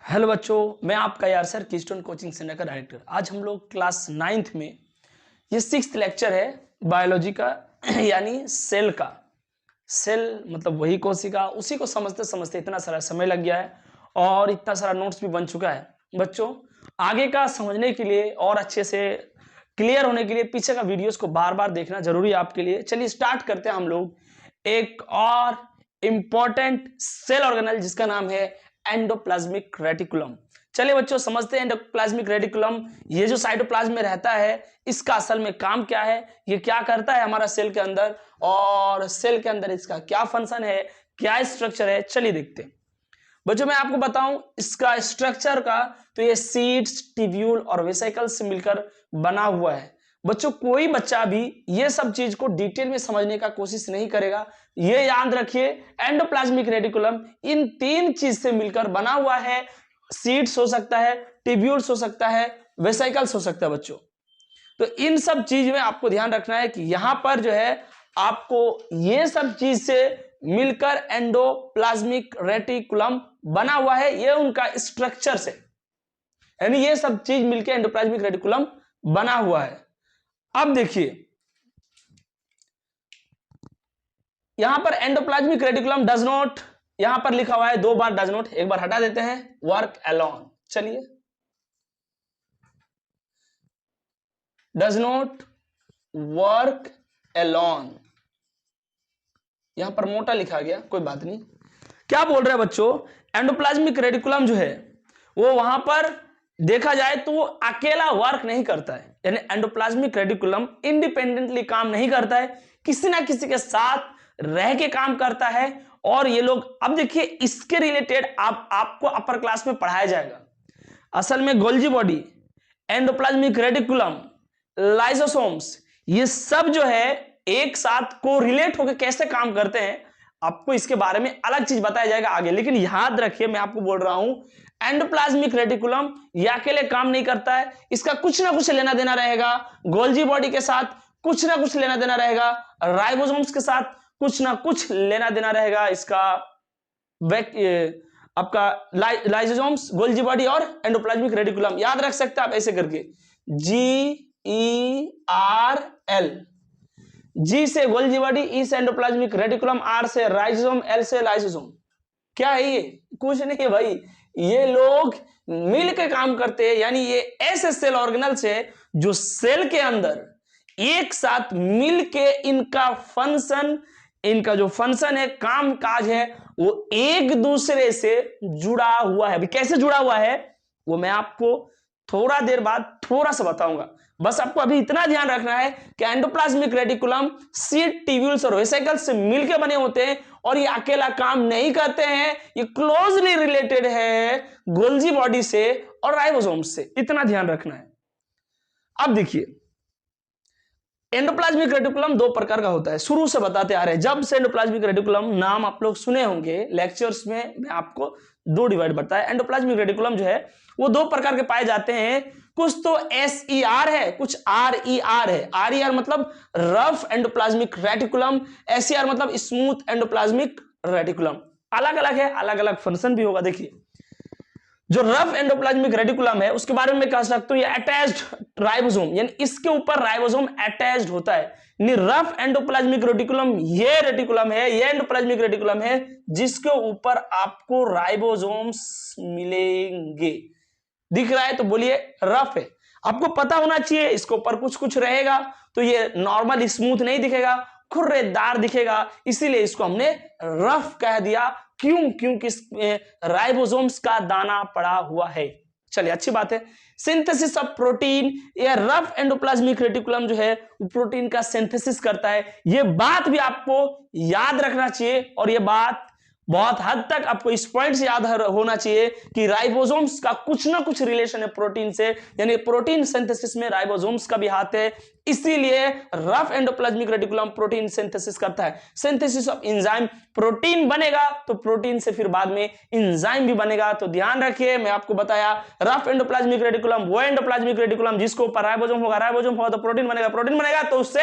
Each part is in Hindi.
हेलो बच्चों, मैं आपका यार सर कीस्टोन कोचिंग सेंटर का डायरेक्टर। आज हम लोग क्लास 9th में ये 6th लेक्चर है बायोलॉजी का यानी सेल का। सेल मतलब वही कोशिका, उसी को समझते समझते इतना सारा समय लग गया है और इतना सारा नोट्स भी बन चुका है। बच्चों, आगे का समझने के लिए और अच्छे से क्लियर होने के लिए पीछे का वीडियोस को बार बार देखना जरूरी है आपके लिए। चलिए स्टार्ट करते हैं हम लोग एक और इंपॉर्टेंट सेल ऑर्गेनेल जिसका नाम है एंडोप्लाज्मिक रेटिकुलम। चलिए बच्चों समझते हैं एंडोप्लाज्मिक रेटिकुलम। ये जो साइटोप्लाज्म में रहता है इसका असल में काम क्या है, ये क्या करता है हमारा सेल के अंदर, और सेल के अंदर इसका क्या फंक्शन है, क्या स्ट्रक्चर है, चलिए देखते हैं। बच्चों मैं आपको बताऊं इसका स्ट्रक्चर का, तो ये सीड्स, टिब्यूल और वेसिकल से मिलकर बना हुआ है। बच्चों कोई बच्चा भी ये सब चीज को डिटेल में समझने का कोशिश नहीं करेगा। ये याद रखिए एंडोप्लाज्मिक रेटिकुलम इन तीन चीज से मिलकर बना हुआ है। सीड्स हो सकता है, टिब्यूल्स हो सकता है, वेसिकल्स हो सकता है। बच्चों तो इन सब चीज में आपको ध्यान रखना है कि यहां पर जो है आपको ये सब चीज से मिलकर एंडोप्लाज्मिक रेटिकुलम बना हुआ है। ये उनका स्ट्रक्चर से, यानी ये सब चीज मिलकर एंडोप्लाज्मिक रेटिकुलम बना हुआ है। अब देखिए यहां पर एंडोप्लाज्मिक रेटिकुलम डज नॉट, यहां पर लिखा हुआ है 2 बार डज नॉट, एक बार हटा देते हैं, वर्क अलोन। चलिए डज नॉट वर्क अलोन, यहां पर मोटा लिखा गया, कोई बात नहीं। क्या बोल रहे हैं बच्चों, एंडोप्लाज्मिक रेटिकुलम जो है वो वहां पर देखा जाए तो वो अकेला वर्क नहीं करता है, यानी एंडोप्लाज्मिक रेटिकुलम इंडिपेंडेंटली काम नहीं करता है, किसी ना किसी के साथ रह के काम करता है। और ये लोग, अब देखिए इसके रिलेटेड आपको अपर क्लास में पढ़ाया जाएगा। असल में Golgi body, endoplasmic reticulum, lysosomes, ये सब जो है एक साथ को रिलेट होकर कैसे काम करते हैं आपको इसके बारे में अलग चीज बताया जाएगा आगे। लेकिन याद रखिए मैं आपको बोल रहा हूं एंडोप्लाज्मिक रेटिकुलम ये अकेले काम नहीं करता है, इसका कुछ ना कुछ लेना देना रहेगा गोल्जी बॉडी के साथ, कुछ ना कुछ लेना देना रहेगा राइबोसोम्स के साथ, कुछ ना कुछ लेना देना रहेगा इसका आपका लाइसोसोम्स, गोल्जी बॉडी और एंडोप्लाज्मिक रेटिकुलम। याद रख सकते हैं आप ऐसे करके, GERL। जी से गोल्जी बॉडी, ई से एंडोप्लाज्मिक रेटिकुलम, आर से राइबोसोम, एल से लाइसोसोम। क्या है ये? कुछ नहीं है भाई, ये लोग मिलकर काम करते हैं। यानी ये ऐसे सेल ऑर्गेनल्स है जो सेल के अंदर एक साथ मिलके इनका फंक्शन, इनका जो फंक्शन है, काम काज है, वो एक दूसरे से जुड़ा हुआ है। अभी कैसे जुड़ा हुआ है वो मैं आपको थोड़ा देर बाद थोड़ा सा बताऊंगा। बस आपको अभी इतना ध्यान रखना है कि एंडोप्लाज्मिक रेटिकुलम सीड, टिब्यूल्स और वेसिकल्स से मिलकर बने होते हैं और ये अकेला काम नहीं करते हैं, ये क्लोजली रिलेटेड है गोल्जी बॉडी से और राइबोसोम्स से, इतना ध्यान रखना है। अब देखिए एंडोप्लाज्मिक रेटिकुलम 2 प्रकार का होता है, शुरू से बताते आ रहे हैं। जब से एंडोप्लाज्मिक रेटिकुलम नाम आप लोग सुने होंगे लेक्चर्स में, मैं आपको 2 डिवाइड बताया। एंडोप्लाज्मिक रेटिकुलम जो है वो 2 प्रकार के पाए जाते हैं, कुछ तो SER है, कुछ RER है। RER मतलब रफ एंडोप्लाज्मिक रेटिकुलम, SER मतलब स्मूथ एंडोप्लाज्मिक रेटिकुलम। अलग अलग है, अलग अलग फंक्शन भी होगा। देखिए जो रफ एंडोप्लाज्मिक रेटिकुलम है उसके बारे में कह सकते हो ये अटैच्ड राइबोसोम, यानी इसके ऊपर राइबोसोम अटैच्ड होता है। यानी रफ एंडोप्लाज्मिक रेटिकुलम ये रेटिकुलम है, ये एंडोप्लाज्मिक रेटिकुलम है जिसके ऊपर आपको राइबोसोम्स मिलेंगे। दिख रहा है तो बोलिए रफ है। आपको पता होना चाहिए इसके ऊपर कुछ कुछ रहेगा, तो ये नॉर्मल स्मूथ नहीं दिखेगा, खुर्रेदार दिखेगा, इसीलिए इसको हमने रफ कह दिया। क्यों? क्योंकि इसमें राइबोसोम्स का दाना पड़ा हुआ है। चलिए अच्छी बात है। सिंथेसिस ऑफ प्रोटीन, ये रफ एंडोप्लाज्मिक रेटिकुलम जो है वो प्रोटीन का सिंथेसिस करता है। ये बात भी आपको याद रखना चाहिए और ये बात बहुत हद तक आपको इस पॉइंट से याद होना चाहिए कि राइबोसोम्स का कुछ ना कुछ रिलेशन है प्रोटीन से, यानी प्रोटीन सिंथेसिस में राइबोसोम्स का भी हाथ है। इसीलिए rough endoplasmic reticulum protein synthesis करता है। सिंथेसिस ऑफ एंजाइम, प्रोटीन बनेगा तो प्रोटीन से फिर बाद में एंजाइम भी बनेगा। तो ध्यान रखिए मैं आपको बताया रफ एंडोप्लाज्मिक रेटिकुलम वो एंडोप्लाज्मिक रेटिकुलम जिसको ऊपर राइबोसोम होगा, राइबोसोम होगा तो प्रोटीन बनेगा, प्रोटीन बनेगा तो उससे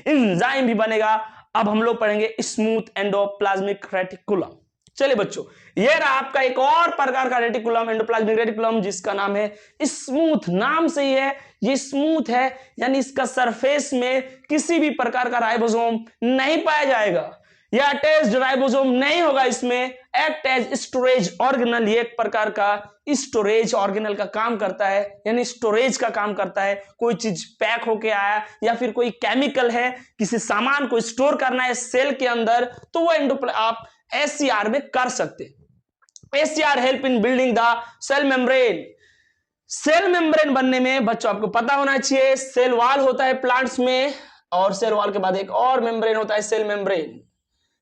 एंजाइम भी बनेगा। अब हम लोग पढ़ेंगे स्मूथ एंडोप्लाज्मिक रेटिकुलम। चलिए बच्चों, ये रहा आपका एक और प्रकार का रेटिकुलम, एंडोप्लाज्मिक रेटिकुलम, जिसका नाम है स्मूथ। नाम से ही है, ये स्मूथ है, यानी इसका सरफेस में किसी भी प्रकार का राइबोसोम नहीं पाया जाएगा, या अटैच्ड राइबोसोम नहीं होगा इसमें। एक्ट एज स्टोरेज ऑर्गेनल, ये एक प्रकार का स्टोरेज ऑर्गेनल का काम करता है, यानी स्टोरेज का काम करता है। कोई चीज पैक होके आया या फिर कोई केमिकल है, किसी सामान को स्टोर करना है सेल के अंदर, तो वो आप एससीआर में कर सकते। SCR help in building the cell membrane. Cell membrane बनने में बच्चों आपको पता होना चाहिए, सेल वॉल होता है प्लांट्स में, और सेल वॉल के बाद एक और मेम्ब्रेन होता है सेल मेम्ब्रेन।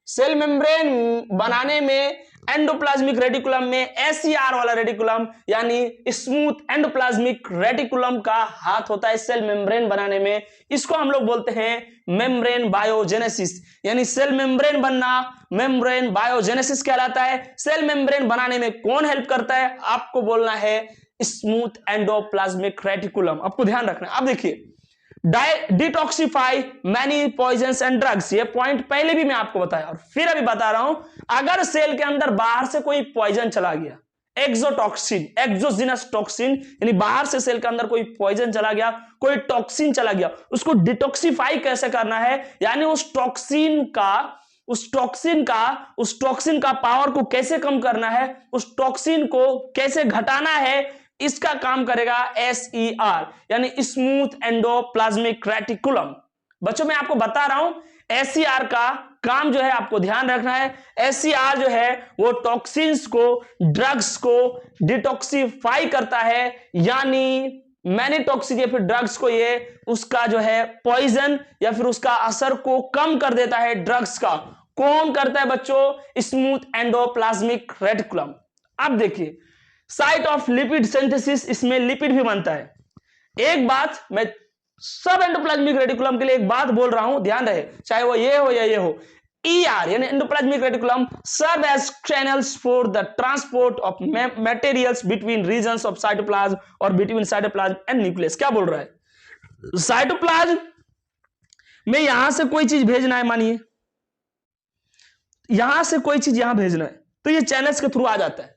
सेल मेम्ब्रेन बनाने में एंडोप्लाज्मिक रेटिकुलम में एससीआर वाला रेटिकुलम यानी स्मूथ एंडोप्लाज्मिक रेटिकुलम का हाथ होता है सेल मेम्ब्रेन बनाने में। इसको हम लोग बोलते हैं मेम्ब्रेन बायोजेनेसिस, यानी सेल मेम्ब्रेन बनना मेम्ब्रेन बायोजेनेसिस कहलाता है। सेल मेम्ब्रेन बनाने में कौन हेल्प करता है, आपको बोलना है स्मूथ एंडोप्लाज्मिक रेटिकुलम। आपको ध्यान रखना है। अब देखिए, detoxify many poisons and drugs, ये पॉइंट पहले भी मैं आपको बताया और फिर अभी बता रहा हूं। अगर सेल के अंदर बाहर से कोई पॉइजन चला गया, एक्सोटॉक्सिन, एक्सोजिनस टॉक्सिन, यानी बाहर से सेल के अंदर कोई पॉइजन चला गया, कोई टॉक्सिन चला गया, उसको डिटॉक्सिफाई कैसे करना है, यानी उस टॉक्सिन का पावर को कैसे कम करना है, उस टॉक्सिन को कैसे घटाना है, इसका काम करेगा एसईआर, यानी स्मूथ एंडोप्लाज्मिक रेटिकुलम। बच्चों मैं आपको बता रहा हूं, एसईआर का काम जो है आपको ध्यान रखना है। एसईआर जो है वो टॉक्सिन्स को, ड्रग्स को डिटॉक्सिफाई करता है, यानी मैनी टॉक्सिक या फिर ड्रग्स को ये उसका जो है पॉइजन या फिर उसका असर को कम कर देता है। ड्रग्स का कौन करता है बच्चों, स्मूथ एंडोप्लाज्मिक रेटिकुलम। अब देखिए, साइट ऑफ लिपिड सिंथेसिस, इसमें लिपिड भी बनता है। एक बात मैं सब एंडोप्लाज्मिक रेटिकुलम के लिए एक बात बोल रहा हूं, ध्यान रहे, चाहे वो ये हो या ये हो। ER यानी endoplasmic reticulum serve as channels for the transport of materials between regions of cytoplasm और बिटवीन साइटोप्लाज्म एंड न्यूक्लियस। क्या बोल रहा है, साइटोप्लाज्म में यहां से कोई चीज भेजना है, मानिए यहां से कोई चीज यहां भेजना है, तो ये चैनल्स के थ्रू आ जाता है।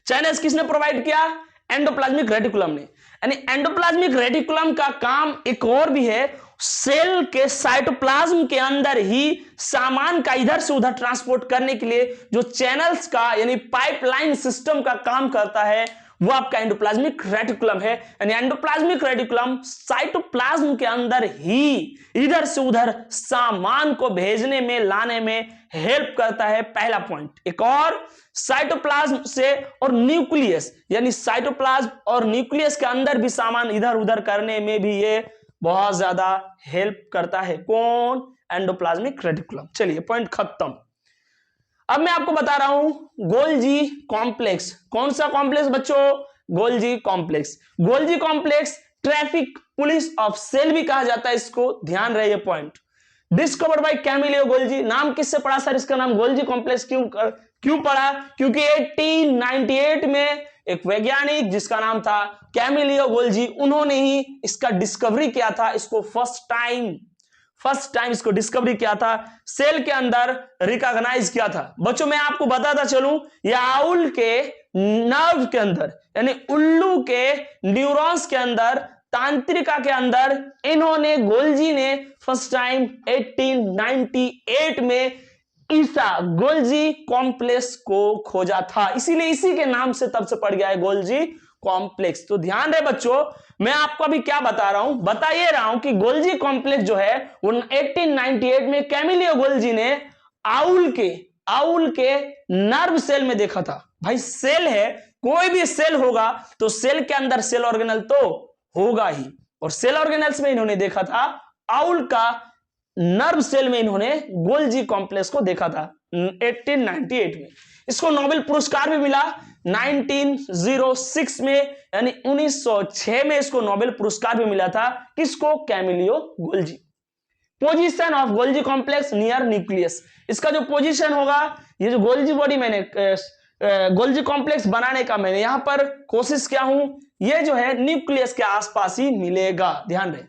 चैनल्स किसने प्रोवाइड किया, एंडोप्लाज्मिक रेटिकुलम ने। यानी एंडोप्लाज्मिक रेटिकुलम का काम एक और भी है, सेल के साइटोप्लाज्म के अंदर ही सामान का इधर से उधर ट्रांसपोर्ट करने के लिए जो चैनल्स का यानी पाइपलाइन सिस्टम का काम करता है, वो आपका एंडोप्लाज्मिक रेटिकुलम है। यानी एंडोप्लाज्मिक रेटिकुलम साइटोप्लाज्म के अंदर ही इधर से उधर सामान को भेजने में, लाने में हेल्प करता है, पहला पॉइंट। एक और, साइटोप्लाज्म से और न्यूक्लियस, यानी साइटोप्लाज्म और न्यूक्लियस के अंदर भी सामान इधर उधर करने में भी ये बहुत ज्यादा हेल्प करता है। कौन, एंडोप्लाज्मिक रेटिकुलम। चलिए पॉइंट खत्म। अब मैं आपको बता रहा हूं गोल्जी कॉम्प्लेक्स। कौन सा कॉम्प्लेक्स बच्चों, Golgi complex. Golgi complex traffic police of cell भी कहा जाता है इसको, ध्यान रहे ये पॉइंट। Discovered by Camillo Golgi. नाम किससे पड़ा सर इसका नाम गोल्जी कॉम्प्लेक्स क्यों पड़ा, क्योंकि 1898 में एक वैज्ञानिक जिसका नाम था कैमिलियो गोल्जी, उन्होंने ही इसका डिस्कवरी किया था। इसको फर्स्ट टाइम इसको डिस्कवरी किया था, सेल के अंदर रिकॉग्नाइज किया था। बच्चों मैं आपको बताता चलूं, या आउल के नर्व के अंदर यानी उल्लू के न्यूरॉन्स के अंदर, तांत्रिका के अंदर, इन्होंने गोल्जी ने फर्स्ट टाइम 1898 में ईसा गोल्जी कॉम्प्लेक्स को खोजा था, इसीलिए इसी के नाम से तब से पड़ गया है गोल्जी कॉम्प्लेक्स। तो ध्यान रहे बच्चों, मैं आपको अभी क्या बता रहा हूं, बता ये रहा हूं कि गोल्जी कॉम्प्लेक्स जो है वो 1898 में कैमिलियो गोल्जी ने आउल के नर्व सेल में देखा था। भाई सेल है, कोई भी सेल होगा तो सेल के अंदर सेल ऑर्गेनल तो होगा ही, और सेल ऑर्गेनल्स में इन्होंने देखा था, आउल का नर्व सेल में इन्होंने गोल्जी कॉम्प्लेक्स को देखा था 1898 में। इसको नोबेल पुरस्कार भी मिला 1906 में, यानी 1906 में इसको नोबेल पुरस्कार भी मिला था। किसको, Camillo Golgi. Position of Golgi complex near nucleus. इसका जो पोजीशन होगा, ये जो गोल्जी बॉडी मैंने गोल्जी कॉम्प्लेक्स बनाने का मैंने यहां पर कोशिश किया हूं, ये जो है न्यूक्लियस के आसपास ही मिलेगा, ध्यान रहे।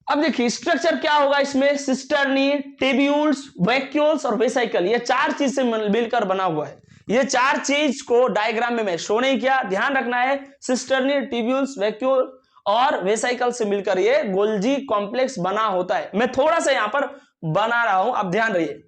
अब देखिए स्ट्रक्चर क्या होगा इसमें, सिस्टर्नी, टिब्यूल्स, वैक्यूल्स और वेसिकल, ये चार चीज से मिलकर बना हुआ है। ये चार चीज को डायग्राम में मैं शो नहीं किया, ध्यान रखना है। सिस्टर्नी, टिब्यूल्स, वैक्यूल और वेसिकल से मिलकर ये गोल्जी कॉम्प्लेक्स बना होता है। मैं थोड़ा सा यहां पर बना रहा हूं, अब ध्यान रहिए।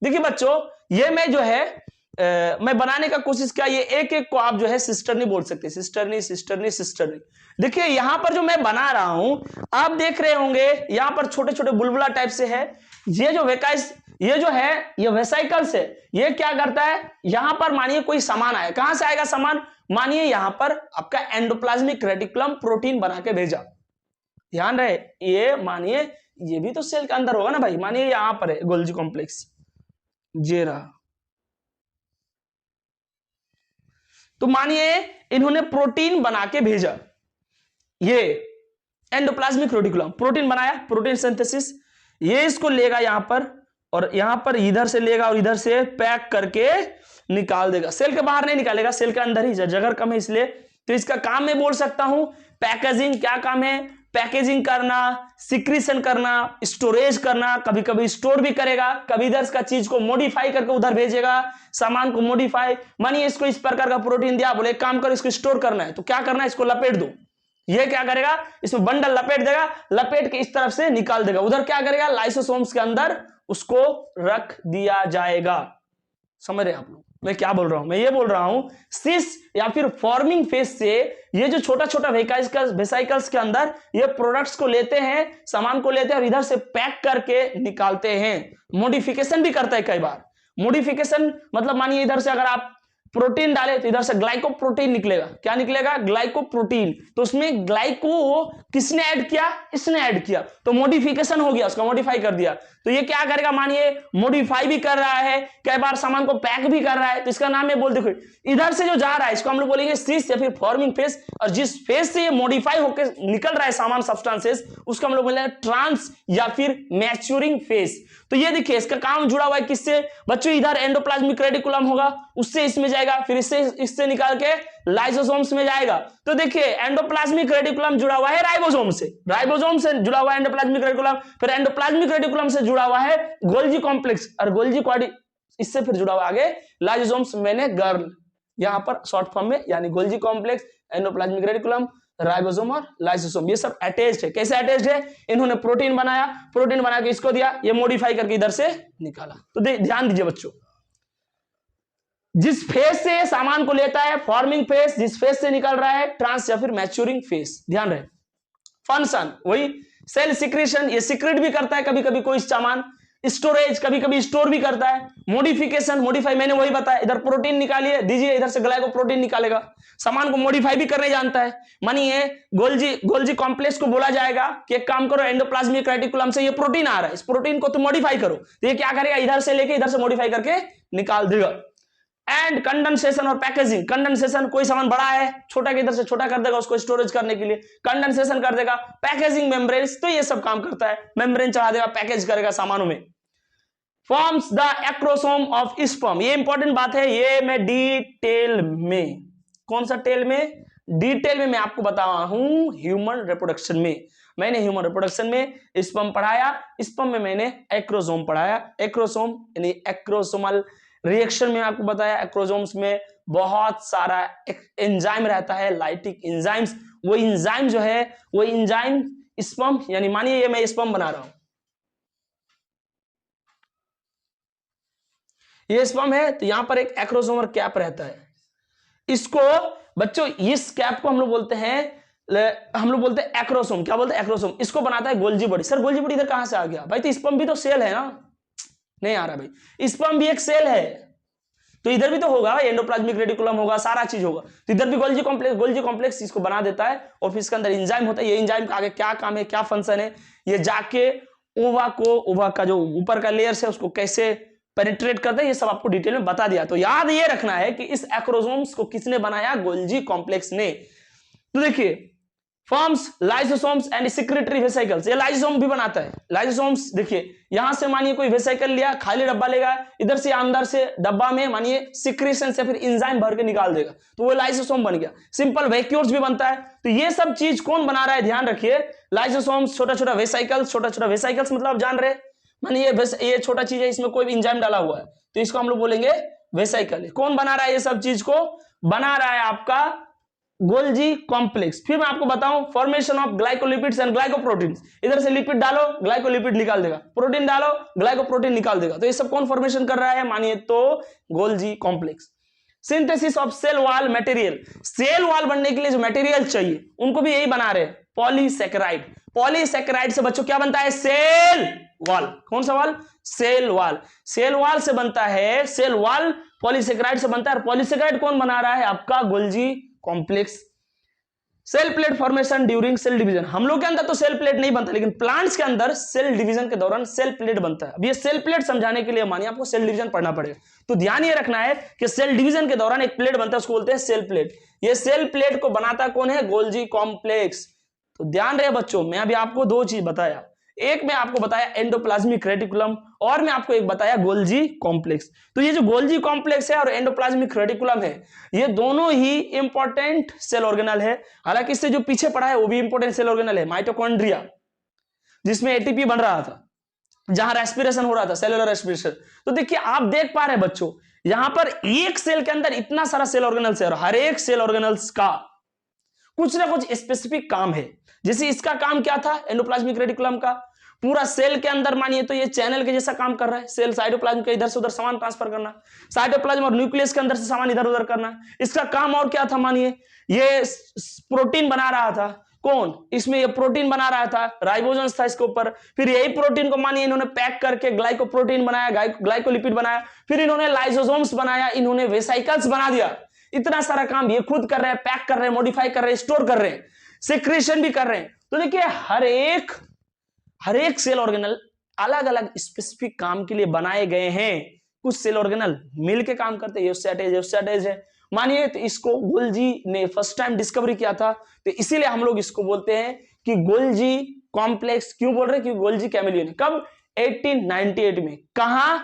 देखिए बच्चों, ये मैं जो है मैं बनाने का कोशिश किया, ये एक एक को आप जो है सिस्टर्नी बोल सकते हैं, सिस्टर्नी सिस्टर्नी सिस्टर्नी। देखिए यहां पर जो मैं बना रहा हूं, आप देख रहे होंगे यहां पर छोटे छोटे बुलबुला टाइप से है। ये जो वेकाइस, ये जो है ये वेसिकल्स है, ये क्या करता है, यहां पर मानिए कोई सामान आया, कहां से आएगा सामान, मानिए यहां पर आपका एंडोप्लाज्मिक रेटिकुलम प्रोटीन बना के भेजा। ध्यान रहे, ये मानिए ये भी तो सेल के अंदर होगा ना भाई, मानिए यहां पर है गोल्जी कॉम्प्लेक्स, ये रहा। तो मानिए इन्होंने प्रोटीन बना के भेजा, ये एंडोप्लाज्मिक रेटिकुलम प्रोटीन बनाया, प्रोटीन सिंथेसिस, ये इसको लेगा यहां पर और यहां पर इधर से लेगा और इधर से पैक करके निकाल देगा। सेल के बाहर नहीं निकालेगा, सेल के अंदर ही, जगह कम है इसलिए। तो इसका काम मैं बोल सकता हूं पैकेजिंग। क्या काम है, पैकेजिंग करना, सिक्रीशन करना, स्टोरेज करना, कभी कभी स्टोर भी करेगा, कभी इधर का चीज को मॉडिफाई करके उधर भेजेगा, सामान को मॉडिफाई। मानिए इसको इस प्रकार का प्रोटीन दिया, बोले काम करो इसको स्टोर करना है, तो क्या करना है, इसको लपेट दो। ये क्या करेगा, इसमें बंडल लपेट देगा, लपेट के इस तरफ से निकाल देगा, उधर क्या करेगा, लाइसोसोम्स के अंदर उसको रख दिया जाएगा। समझ रहे आप लोग मैं क्या बोल रहा हूं, मैं ये बोल रहा हूं सिस या फिर फॉर्मिंग फेज से ये जो छोटा छोटा वेसिकल्स के अंदर ये प्रोडक्ट्स को लेते हैं, सामान को लेते हैं और इधर से पैक करके निकालते हैं। मॉडिफिकेशन भी करता है कई बार। मॉडिफिकेशन मतलब मानिए इधर से अगर आप प्रोटीन डाले तो इधर से ग्लाइकोप्रोटीन निकलेगा। क्या निकलेगा, ग्लाइकोप्रोटीन। तो उसमें ग्लाइको किसने ऐड किया, इसने ऐड किया, तो मॉडिफिकेशन हो गया, उसका मॉडिफाई कर दिया। तो ये क्या करेगा, मानिए मॉडिफाई भी कर रहा है, कई बार सामान को पैक भी कर रहा है, तो इसका नाम है, बोल देखो इधर से जो जा रहा है इसको हम लोग बोलेंगे सिस या फिर फॉर्मिंग फेज, और जिस फेज से ये मॉडिफाई होकर निकल रहा है सामान सब्सटेंसेस, उसको हम लोग बोलेंगे ट्रांस या फिर मैच्योरिंग फेज। तो ये देखिए इसका काम जुड़ा हुआ है किससे बच्चों, इधर एंडोप्लाज्मिक रेटिकुलम होगा, उससे इसमें जाएगा, फिर इससे निकाल के लाइसोसोम्स में जाएगा। तो देखिए एंडोप्लाज्मिक रेटिकुलम जुड़ा हुआ है राइबोसोम से, राइबोसोम से जुड़ा हुआ है एंडोप्लाज्मिक रेटिकुलम, फिर एंडोप्लाज्मिक रेटिकुलम से जुड़ा हुआ है गोल्जी कॉम्प्लेक्स, और गोल्जी इससे फिर जुड़ा हुआ आगे लाइसोसोम्स, मैंने गर्ल यहां पर शॉर्ट फॉर्म में, यानी Golgi complex, endoplasmic reticulum, ribosome और लाइसोसोम, ये सब अटैच्ड है। कैसे अटैच्ड है, इन्होंने प्रोटीन बनाया, प्रोटीन बना के इसको दिया, ये मॉडिफाई करके इधर से निकाला। तो ध्यान दीजिए बच्चों, जिस फेज से सामान को लेता है फॉर्मिंग फेज, जिस फेज से निकल रहा है ट्रांस या फिर मैच्योरिंग फेज। ध्यान रहे, फंक्शन वही सेल सिक्रीशन, ये सिक्रेट भी करता है कभी कभी कोई सामान, स्टोरेज कभी कभी स्टोर भी करता है, मॉडिफिकेशन मॉडिफाई मैंने वही बताया, इधर प्रोटीन निकालिए दीजिए, इधर से ग्लाइकोप्रोटीन निकालेगा, सामान को मॉडिफाई भी करने जानता है। मानिए गोल्जी कॉम्प्लेक्स को बोला जाएगा कि एक काम करो, एंडोप्लाज्मिक रेटिकुलम से ये प्रोटीन आ रहा है, इस प्रोटीन को तुम मॉडिफाई करो, तो ये क्या करेगा, इधर से लेके इधर से मॉडिफाई करके निकाल देगा। एंड कंडेंसेशन और पैकेजिंग, कंडेंसेशन कोई सामान बड़ा है, छोटा के इधर से छोटा कर देगा उसको स्टोरेज करने के लिए, कंडेंसेशन कर देगा। पैकेजिंग मेम्ब्रेन्स, तो ये सब काम करता है, मेम्ब्रेन चढ़ा देगा, पैकेज करेगा सामानों में। Forms the acrosome of sperm, ये इंपॉर्टेंट बात है, ये मैं डिटेल में, कौन सा टेल में, डिटेल में मैं आपको बता रहा हूं ह्यूमन रिप्रोडक्शन में। मैंने ह्यूमन रिप्रोडक्शन में स्पर्म पढ़ाया, स्पर्म में मैंने एक्रोसोम पढ़ाया, एक्रोसोम यानी एक्रोसोमल रिएक्शन में आपको बताया, एक्रोसोम्स में बहुत सारा एंजाइम रहता है, लाइटिक एंजाइम्स, वो एंजाइम जो है वो एंजाइम स्पर्म, यानी मानिए ये मैं स्पर्म बना रहा हूं, ये स्पर्म है, तो यहां पर एक एक्रोसोमर कैप रहता है, इसको बच्चों इस कैप को हम लोग बोलते हैं एक्रोसोम। क्या बोलते हैं, एक्रोसोम। इसको बनाता है Golgi body. Sir Golgi body इधर कहां से आ गया भाई, तो स्पर्म भी तो सेल है ना, नहीं आ रहा भाई, स्पर्म भी एक सेल है, तो इधर भी तो होगा, एंडोप्लाज्मिक रेटिकुलम होगा, सारा चीज होगा, तो इधर भी गोल्जी कॉम्प्लेक्स इसको बना देता है, और फिर इसके अंदर एंजाइम होता है। ये एंजाइम का आगे क्या काम है, क्या फंक्शन है, ये जाके ओवा का जो ऊपर का लेयर है उसको कैसे पेनिट्रेट करता है, ये सब आपको डिटेल में बता दिया। तो याद ये रखना है कि इस एक्रोसोम्स को किसने बनाया, गोल्जी कॉम्प्लेक्स ने। तो देखिए forms lysosomes and secretory vesicles. ये लाइसोसोम भी बनाता है। लाइसोसोम्स देखिए यहां से मानिए कोई वेसिकल लिया, खाली डब्बा लेगा, इधर से अंदर से डब्बा में मानिए सिक्रेशन से फिर एंजाइम भर के निकाल देगा, तो वो लाइसोसोम बन गया। सिंपल वैक्यूल्स भी बनता है। तो ये सब चीज कौन बना रहा है, ध्यान रखिए। लाइसोसोम्स, छोटा छोटा वेसिकल्स, छोटा छोटा वेसिकल्स मतलब आप जान रहे, मानिए ये छोटा चीज है, इसमें कोई भी एंजाइम डाला हुआ है तो इसको हम लोग बोलेंगे वेसिकल। कौन बना रहा है ये सब चीज को, बना रहा है आपका गोल्जी कॉम्प्लेक्स। फिर मैं आपको बताऊं formation of glycolipids and glycoproteins. इधर से लिपिड डालो ग्लाइकोलिपिड निकाल देगा, प्रोटीन डालो ग्लाइकोप्रोटीन निकाल देगा। तो ये सब कौन फॉर्मेशन कर रहा है, मानिए तो Golgi complex. Synthesis of cell wall material, cell wall बनने के लिए जो मटेरियल चाहिए उनको भी यही बना रहे हैं, पॉलीसैकेराइड। पॉलीसैकेराइड से बच्चों क्या बनता है, सेल वॉल। कौन सा wall, cell wall. Cell wall से बनता है, सेल वॉल पॉलीसैकेराइड से बनता है। पॉलीसैकेराइड कौन बना रहा है, आपका Golgi complex. Cell plate formation during cell division. हम लोग के अंदर तो सेल प्लेट नहीं बनता, लेकिन प्लांट्स के अंदर सेल डिवीजन के दौरान सेल प्लेट बनता है। अब ये सेल प्लेट समझाने के लिए मानिए आपको सेल डिवीजन पढ़ना पड़ेगा, तो ध्यान ये रखना है कि सेल डिवीजन के दौरान एक प्लेट बनता है, उसको बोलते हैं सेल प्लेट। ये सेल प्लेट को बनाता कौन है, गोल्जी कॉम्प्लेक्स। तो ध्यान रहे बच्चों, मैं अभी आपको दो चीज बताया, एक मैं आपको बताया एंडोप्लाज्मिक रेटिकुलम और मैं आपको एक बताया गोल्जी कॉम्प्लेक्स। तो ये जो गोल्जी कॉम्प्लेक्स है और एंडोप्लाज्मिक रेटिकुलम है, ये दोनों ही इंपॉर्टेंट सेल ऑर्गेनल है। हालांकि इससे जो पीछे पड़ा है वो भी इंपॉर्टेंट सेल ऑर्गेनल है, माइटोकॉन्ड्रिया, जिसमें एटीपी बन रहा था, जहां रेस्पिरेशन हो रहा था, सेलुलर रेस्पिरेशन। तो देखिए आप देख पा रहे हैं बच्चों, यहां पर एक सेल के अंदर इतना सारा सेल ऑर्गेनल्स है और हर एक सेल ऑर्गेनल्स का कुछ ना कुछ स्पेसिफिक काम है। जैसे इसका काम क्या था, एंडोप्लाज्मिक रेटिकुलम का पूरा सेल के अंदर मानिए तो ये चैनल के जैसा काम कर रहा है। सेल साइटोप्लाज्म के इधर से उधर सामान ट्रांसफर करना, साइटोप्लाज्म और न्यूक्लियस के अंदर से सामान इधर उधर करना। इसका काम और क्या था, मानिए ये प्रोटीन बना रहा था, कौन, इसमें ये प्रोटीन बना रहा था, राइबोसोम्स था इसके ऊपर। फिर यही प्रोटीन को मानिए इन्होंने पैक करके ग्लाइकोप्रोटीन बनाया, ग्लाइकोलिपिड बनाया, फिर इन्होंने लाइसोसोम्स बनाया, इन्होंने वेसिकल्स बना दिया। इतना सारा काम ये खुद कर रहे हैं, पैक कर रहे हैं, मॉडिफाई कर रहे हैं, स्टोर कर रहे हैं, सिक्रेशन भी कर रहे हैं। तो देखिए हर एक सेल ऑर्गेनल अलग अलग स्पेसिफिक काम के लिए बनाए गए हैं। कुछ सेल ऑर्गेनल मिलके काम करते हैं, यूस्टैटेज है मानिए, तो इसको गोल्जी ने फर्स्ट टाइम डिस्कवरी किया था, तो इसीलिए हम लोग इसको बोलते हैं कि गोल्जी कॉम्प्लेक्स। क्यों बोल रहे हैं, क्योंकि गोल्जी कैमेलियन कब, 1898 में, कहां,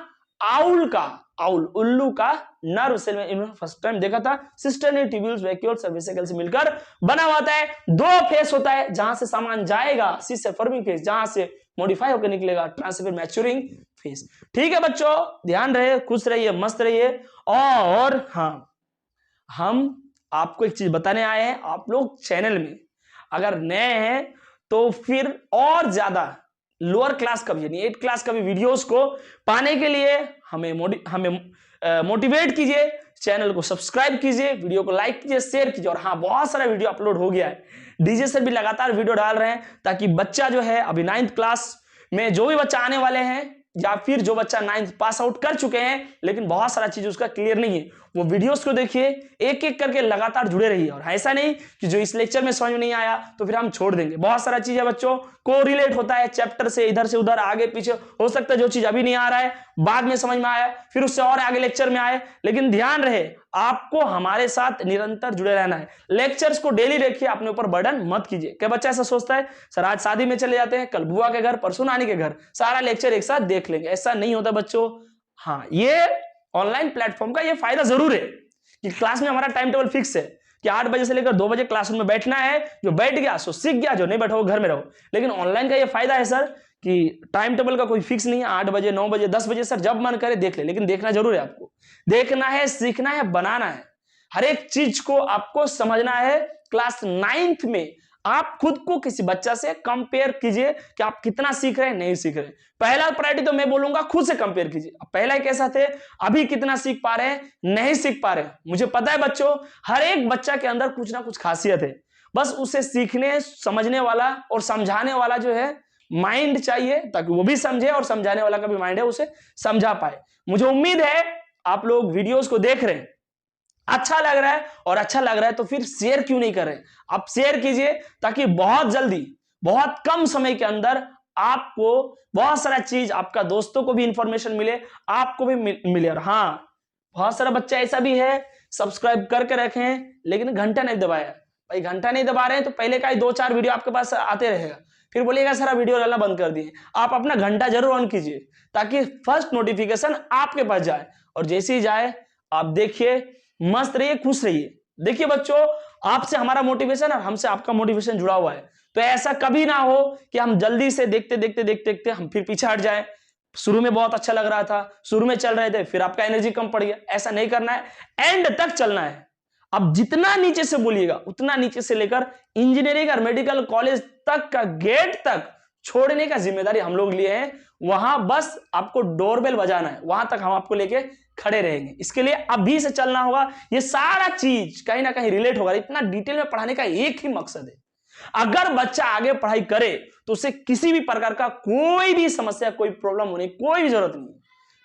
आउल उल्लू का नर्व सेल में इन्होंने फर्स्ट टाइम देखा था। सिस्टर्नी ट्यूब्यूल्स वैक्यूल्स और वेसिकल से मिलकर बना होता है। दो फेस होता है, जहां से सामान जाएगा सीस से फॉर्मिंग फेस, जहां से मॉडिफाई होकर निकलेगा ट्रांसफर मैच्योरिंग फेस। ठीक है बच्चों, ध्यान रहे, खुश रहिए, मस्त रहिए। और हाँ, हम आपको एक चीज बताने आए हैं, आप लोग चैनल में अगर नए हैं तो फिर और ज्यादा लोअर क्लास का भी यानी 8 क्लास का भी वीडियोस को पाने के लिए हमें मोटिवेट कीजिए, चैनल को सब्सक्राइब कीजिए, वीडियो को लाइक कीजिए, शेयर कीजिए। और हाँ, बहुत सारा वीडियो अपलोड हो गया है, डीजे सर भी लगातार वीडियो डाल रहे हैं, ताकि बच्चा जो है अभी 9th क्लास में जो भी बच्चा आने वाले हैं या फिर जो बच्चा 9th पास आउट कर चुके हैं लेकिन बहुत सारा चीज उसका क्लियर नहीं है, वो वीडियोस को देखिए, एक एक करके लगातार जुड़े रहिए। और ऐसा नहीं कि जो इस लेक्चर में समझ में नहीं आया तो फिर हम छोड़ देंगे। बहुत सारा चीज है बच्चों को रिलेट होता है चैप्टर से, इधर से उधर, आगे पीछे हो सकता है जो चीज अभी नहीं आ रहा है बाद में समझ में आया, फिर उससे और आगे लेक्चर में आए। लेकिन ध्यान रहे, आपको हमारे साथ निरंतर जुड़े रहना है। लेक्चर्स को डेली देखिए, अपने ऊपर बर्डन मत कीजिए। क्या बच्चा ऐसा सोचता है सर आज शादी में चले जाते हैं, कल बुआ के घर, परसों नानी के घर, सारा लेक्चर एक साथ देख लेंगे, ऐसा नहीं होता बच्चों। हाँ, ये ऑनलाइन प्लेटफॉर्म का ये फायदा जरूर है कि क्लास में हमारा टाइम टेबल फिक्स है कि 8 बजे से लेकर 2 बजे क्लासरूम में बैठना है, जो बैठ गया सो सीख गया, जो नहीं बैठा वो घर में रहो। लेकिन ऑनलाइन का ये फायदा है सर कि टाइम टेबल का कोई फिक्स नहीं है, 8 बजे 9 बजे 10 बजे सर जब मन करे देख ले, लेकिन देखना जरूर है, आपको देखना है, सीखना है, बनाना है, हर एक चीज को आपको समझना है। क्लास 9th में आप खुद को किसी बच्चा से कंपेयर कीजिए कि आप कितना सीख रहे हैं, नहीं सीख रहे हैं। पहला प्रायोरिटी तो मैं बोलूंगा खुद से कंपेयर कीजिए, पहला कैसा थे, अभी कितना सीख पा रहे हैं, नहीं सीख पा रहे हैं। मुझे पता है बच्चों, हर एक बच्चा के अंदर कुछ ना कुछ खासियत है, बस उसे सीखने समझने वाला और समझाने वाला जो है माइंड चाहिए, ताकि वो भी समझे और समझाने वाला का भी माइंड है उसे समझा पाए। मुझे उम्मीद है आप लोग वीडियोस को देख रहे हैं, अच्छा लग रहा है, और अच्छा लग रहा है तो फिर शेयर क्यों नहीं कर रहे हैं, आप शेयर कीजिए, ताकि बहुत जल्दी, बहुत कम समय के अंदर आपको बहुत सारा चीज, आपका दोस्तों को भी इंफॉर्मेशन मिले, आपको भी मिले। और हाँ, बहुत सारा बच्चा ऐसा भी है सब्सक्राइब करके रखें लेकिन घंटा नहीं दबाया, भाई घंटा नहीं दबा रहे हैं तो पहले का ही 2-4 वीडियो आपके पास आते रहेगा, फिर बोलिएगा सर वीडियो डालना बंद कर दिए। आप अपना घंटा जरूर ऑन कीजिए ताकि फर्स्ट नोटिफिकेशन आपके पास जाए, और जैसे ही जाए आप देखिए, मस्त रहिए, खुश रहिए। देखिए बच्चों, आपसे हमारा मोटिवेशन और हमसे आपका मोटिवेशन जुड़ा हुआ है, तो ऐसा कभी ना हो कि हम जल्दी से देखते देखते देखते देखते हम फिर पीछे हट जाए। शुरू में बहुत अच्छा लग रहा था, शुरू में चल रहे थे, फिर आपका एनर्जी कम पड़ गया, ऐसा नहीं करना है, एंड तक चलना है। अब जितना नीचे से बोलिएगा उतना नीचे से लेकर इंजीनियरिंग और मेडिकल कॉलेज तक का गेट तक छोड़ने का जिम्मेदारी हम लोग लिए हैं। वहां बस आपको डोरबेल बजाना है, वहां तक हम आपको लेके खड़े रहेंगे। इसके लिए अभी से चलना होगा। ये सारा चीज कहीं ना कहीं रिलेट होगा। इतना डिटेल में पढ़ाने का एक ही मकसद है, अगर बच्चा आगे पढ़ाई करे तो उसे किसी भी प्रकार का कोई भी समस्या, कोई प्रॉब्लम होने की कोई भी जरूरत नहीं है।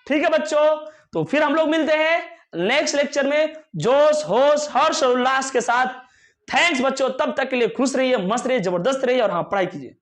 ठीक है बच्चों, तो फिर हम लोग मिलते हैं नेक्स्ट लेक्चर में जोश, होश, हर्ष और उल्लास के साथ। थैंक्स बच्चों, तब तक के लिए खुश रहिए, मस्त रहिए, जबरदस्त रहिए, और हाँ, पढ़ाई कीजिए।